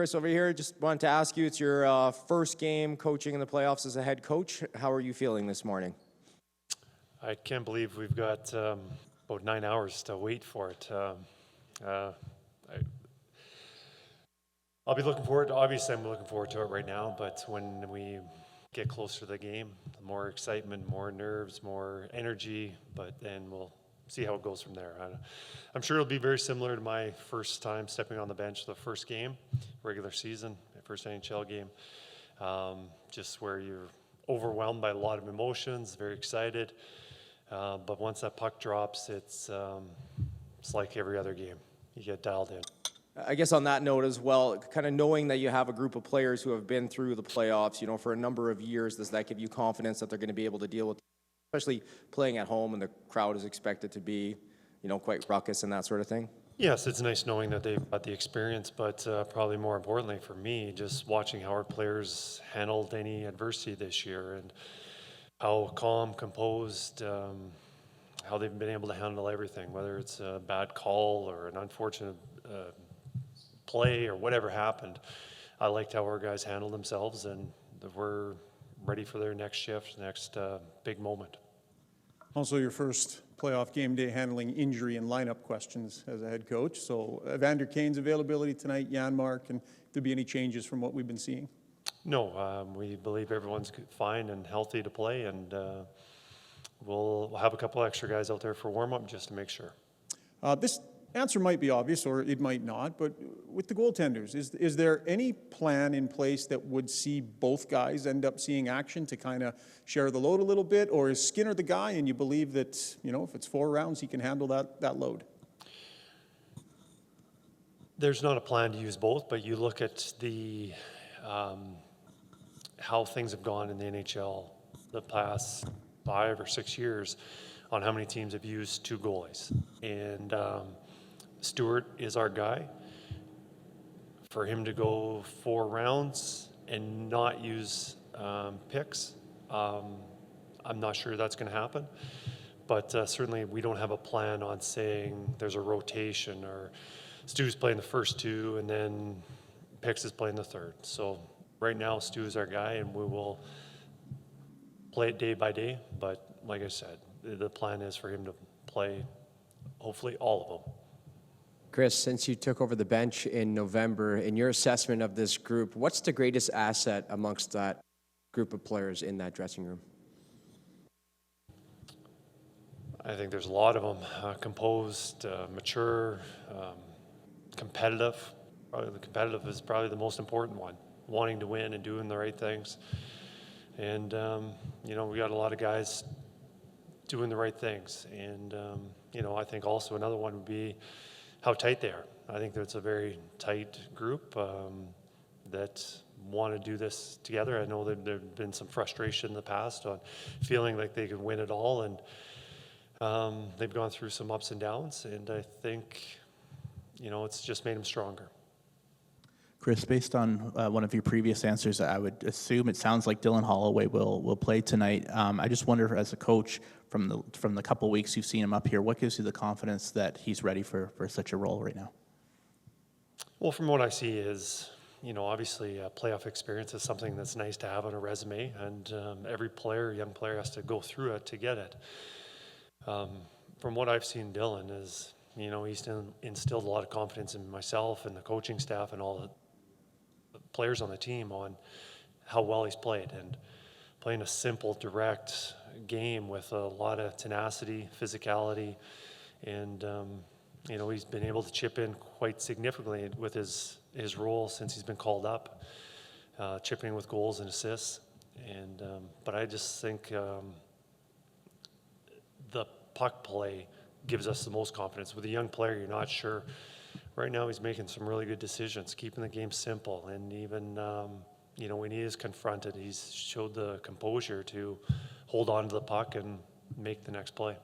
Kris over here. Just wanted to ask you, it's your first game coaching in the playoffs as a head coach. How are you feeling this morning? I can't believe we've got about 9 hours to wait for it. I'll be looking forward to, obviously I'm looking forward to it right now, but when we get closer to the game, more excitement, more nerves, more energy, but then we'll see how it goes from there. I'm sure it'll be very similar to my first time stepping on the bench, the first game, regular season, my first NHL game, just where you're overwhelmed by a lot of emotions, very excited. But once that puck drops, it's like every other game. You get dialed in. I guess on that note as well, kind of knowing that you have a group of players who have been through the playoffs, for a number of years, does that give you confidence that they're going to be able to deal with, especially playing at home and the crowd is expected to be, quite raucous and that sort of thing? Yes, it's nice knowing that they've got the experience, but probably more importantly for me, just watching how our players handled any adversity this year and how calm, composed, how they've been able to handle everything, whether it's a bad call or an unfortunate play or whatever happened. I liked how our guys handled themselves, and we're ready for their next shift, next big moment. Also your first playoff game day handling injury and lineup questions as a head coach. So Evander Kane's availability tonight, Janmark, and if there be any changes from what we've been seeing? No, we believe everyone's fine and healthy to play, and we'll have a couple extra guys out there for warm-up just to make sure. This answer might be obvious or it might not, but with the goaltenders, is there any plan in place that would see both guys end up seeing action to kind of share the load a little bit, or is Skinner the guy and you believe that, if it's 4 rounds, he can handle that load? There's not a plan to use both, but you look at the how things have gone in the NHL the past 5 or 6 years on how many teams have used 2 goalies. And Stewart is our guy. For him to go 4 rounds and not use picks, I'm not sure that's going to happen. But certainly we don't have a plan on saying there's a rotation or Stu's playing the first 2 and then Picks is playing the 3rd. So right now Stu is our guy and we will play it day by day. But like I said, the plan is for him to play hopefully all of them. Kris, since you took over the bench in November, in your assessment of this group, what's the greatest asset amongst that group of players in that dressing room? I think there's a lot of them. Composed, mature, competitive. Probably the competitive is probably the most important one. Wanting to win and doing the right things. And, we got a lot of guys doing the right things. And, I think also another one would be how tight they are. I think that it's a very tight group that want to do this together. I know that there's been some frustration in the past on feeling like they can win it all, and they've gone through some ups and downs, and I think, it's just made them stronger. Kris, based on one of your previous answers, I would assume it sounds like Dylan Holloway will play tonight. I just wonder, as a coach, from the couple weeks you've seen him up here, what gives you the confidence that he's ready for such a role right now? Well, from what I see is, obviously playoff experience is something that's nice to have on a resume, and every young player has to go through it to get it. From what I've seen, Dylan is, he's instilled a lot of confidence in myself and the coaching staff and all the players on the team on how well he's played, and playing a simple, direct game with a lot of tenacity, physicality, and he's been able to chip in quite significantly with his role since he's been called up, chipping in with goals and assists. And but I just think the puck play gives us the most confidence. With a young player, you're not sure. Right now, he's making some really good decisions, keeping the game simple, and even when he is confronted, he's showed the composure to hold on to the puck and make the next play.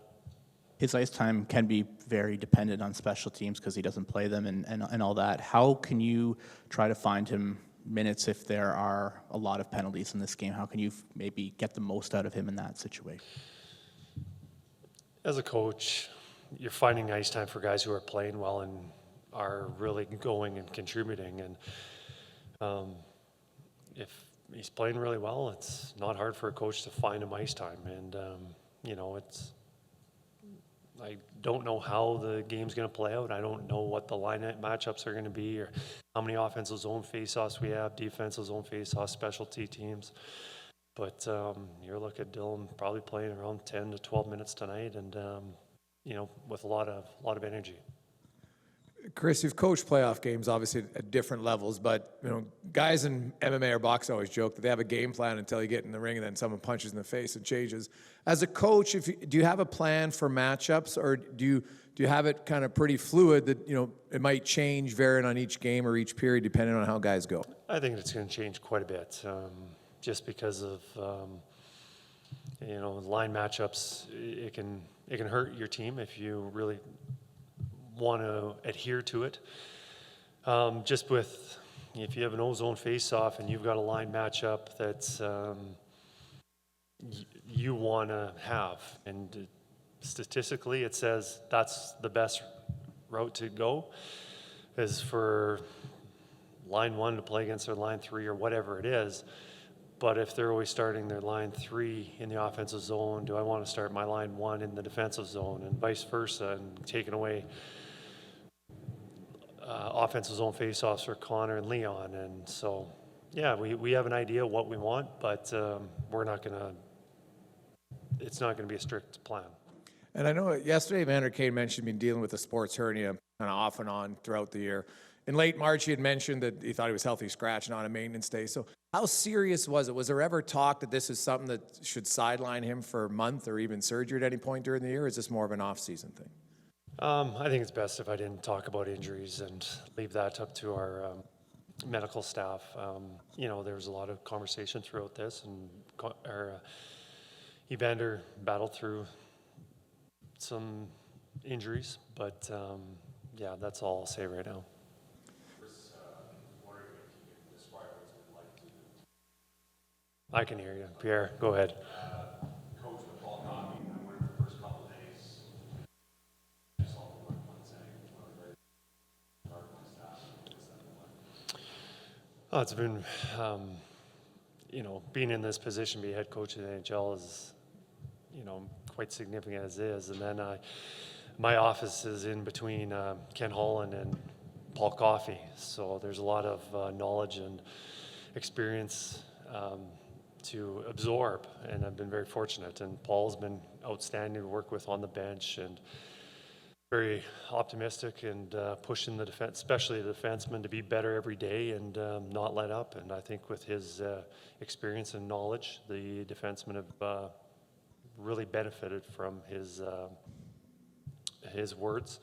His ice time can be very dependent on special teams because he doesn't play them and all that. How can you try to find him minutes if there are a lot of penalties in this game? How can you maybe get the most out of him in that situation? As a coach, you're finding ice time for guys who are playing well and are really going and contributing. And If he's playing really well, it's not hard for a coach to find him ice time. And, I don't know how the game's going to play out. I don't know what the line matchups are going to be, or how many offensive zone faceoffs we have, defensive zone faceoffs, specialty teams. But you're looking at Dylan probably playing around 10 to 12 minutes tonight, and with a lot of energy. Kris, you've coached playoff games, obviously at different levels, but guys in MMA or boxing always joke that they have a game plan until you get in the ring, and then someone punches in the face and changes. As a coach, do you have a plan for matchups, or do you have it kind of pretty fluid that it might change, varying on each game or each period depending on how guys go? I think it's going to change quite a bit, just because of line matchups. It can hurt your team if you really want to adhere to it. Just with, if you have an O-zone face-off and you've got a line matchup that's you want to have, and statistically it says that's the best route to go, is for line 1 to play against their line 3 or whatever it is. But if they're always starting their line 3 in the offensive zone, do I want to start my line 1 in the defensive zone, and vice versa, and taking away offensive zone faceoffs for Connor and Leon? And so, yeah, we have an idea of what we want, but it's not going to be a strict plan. And I know yesterday Vander Kane mentioned being dealing with a sports hernia kind of off and on throughout the year. In late March, he had mentioned that he thought he was healthy scratch and on a maintenance day. So how serious was it? Was there ever talk that this is something that should sideline him for a month or even surgery at any point during the year? Or is this more of an off-season thing? I think it's best if I didn't talk about injuries and leave that up to our medical staff. There was a lot of conversation throughout this, and Evander battled through some injuries, but that's all I'll say right now. I can hear you. Pierre, go ahead. Coach with Paul Coffey, I wonder the first couple of days, I saw the work one saying, one of the very hard ones to It's been, being in this position, be head coach of the NHL is, quite significant as is. And then my office is in between Ken Holland and Paul Coffey. So there's a lot of knowledge and experience to absorb, and I've been very fortunate. And Paul's been outstanding to work with on the bench, and very optimistic, and pushing the defense, especially the defenseman, to be better every day and not let up. And I think with his experience and knowledge, the defensemen have really benefited from his words,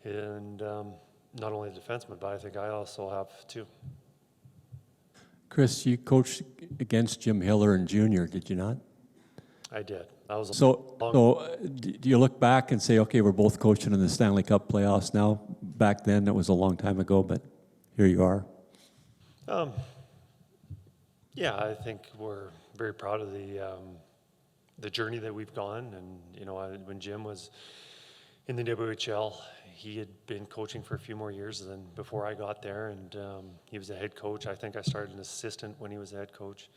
and not only the defenseman, but I think I also have too. Kris, you coached against Jim Hiller and Jr., did you not? I did. That was Do you look back and say, okay, we're both coaching in the Stanley Cup playoffs now? Back then, that was a long time ago, but here you are. Yeah, I think we're very proud of the journey that we've gone. And when Jim was in the WHL, he had been coaching for a few more years than before I got there, and he was a head coach. I think I started an assistant when he was a head coach.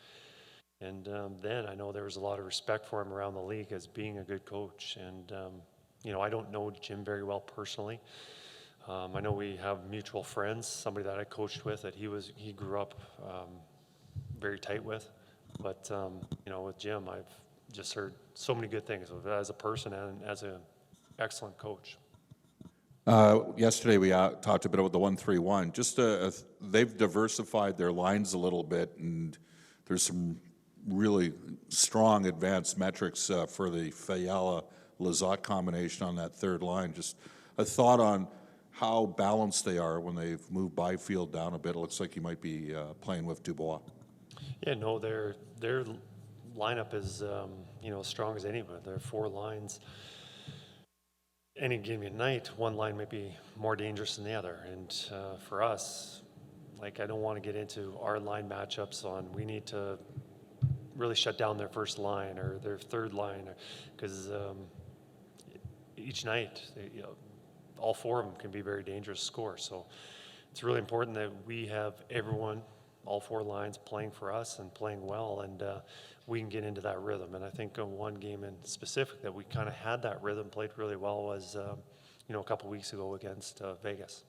And then I know there was a lot of respect for him around the league as being a good coach. And, I don't know Jim very well personally. I know we have mutual friends, somebody that I coached with that he grew up very tight with. But, with Jim, I've just heard so many good things as a person and as an excellent coach. Yesterday we talked a bit about the 1-3-1. Just they've diversified their lines a little bit, and there's some really strong advanced metrics for the Fiala-Lizotte combination on that third line. Just a thought on how balanced they are when they've moved Byfield down a bit. It looks like he might be playing with Dubois. Yeah, no, their lineup is as strong as anyone. There are 4 lines. Any given night, one line might be more dangerous than the other. And for us, I don't want to get into our line matchups on we need to really shut down their first line or their third line, because each night, all 4 of them can be very dangerous to score. So it's really important that we have everyone all four lines playing for us and playing well, and we can get into that rhythm. And I think one game in specific that we kind of had that rhythm, played really well, was a couple weeks ago against Vegas.